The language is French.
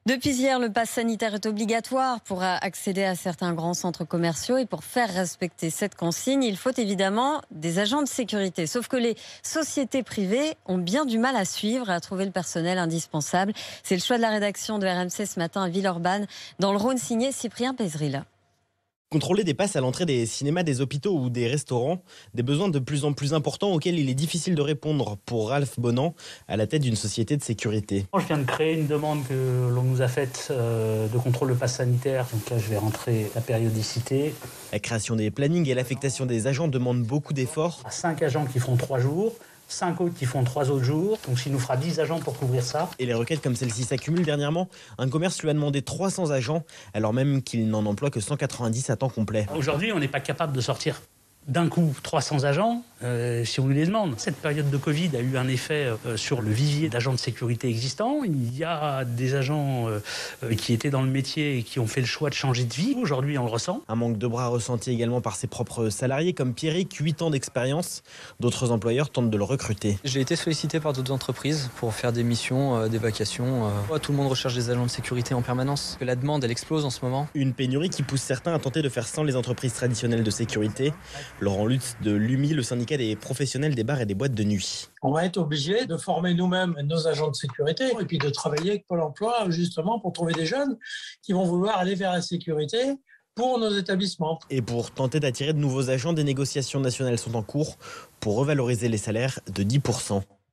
Depuis hier, le pass sanitaire est obligatoire pour accéder à certains grands centres commerciaux. Et pour faire respecter cette consigne, il faut évidemment des agents de sécurité. Sauf que les sociétés privées ont bien du mal à suivre et à trouver le personnel indispensable. C'est le choix de la rédaction de RMC ce matin à Villeurbanne, dans le Rhône, signé Cyprien Pézril. Contrôler des passes à l'entrée des cinémas, des hôpitaux ou des restaurants, des besoins de plus en plus importants auxquels il est difficile de répondre pour Ralph Bonan, à la tête d'une société de sécurité. Je viens de créer une demande que l'on nous a faite de contrôle de passe sanitaire. Donc là, je vais rentrer la périodicité. La création des plannings et l'affectation des agents demandent beaucoup d'efforts. 5 agents qui font 3 jours. 5 autres qui font 3 autres jours, donc il nous fera 10 agents pour couvrir ça. Et les requêtes comme celle-ci s'accumulent dernièrement. Un commerce lui a demandé 300 agents, alors même qu'il n'en emploie que 190 à temps complet. Aujourd'hui, on n'est pas capable de sortir d'un coup 300 agents si on nous les demande. Cette période de Covid a eu un effet sur le vivier d'agents de sécurité existants. Il y a des agents qui étaient dans le métier et qui ont fait le choix de changer de vie. Aujourd'hui, on le ressent. Un manque de bras ressenti également par ses propres salariés, comme Pierrick, 8 ans d'expérience. D'autres employeurs tentent de le recruter. J'ai été sollicité par d'autres entreprises pour faire des missions, des vacations. Tout le monde recherche des agents de sécurité en permanence. La demande, elle explose en ce moment. Une pénurie qui pousse certains à tenter de faire sans les entreprises traditionnelles de sécurité. Laurent Lutz de l'UMI, le syndicat des professionnels des bars et des boîtes de nuit. On va être obligé de former nous-mêmes nos agents de sécurité et puis de travailler avec Pôle emploi justement pour trouver des jeunes qui vont vouloir aller vers la sécurité pour nos établissements. Et pour tenter d'attirer de nouveaux agents, des négociations nationales sont en cours pour revaloriser les salaires de 10%.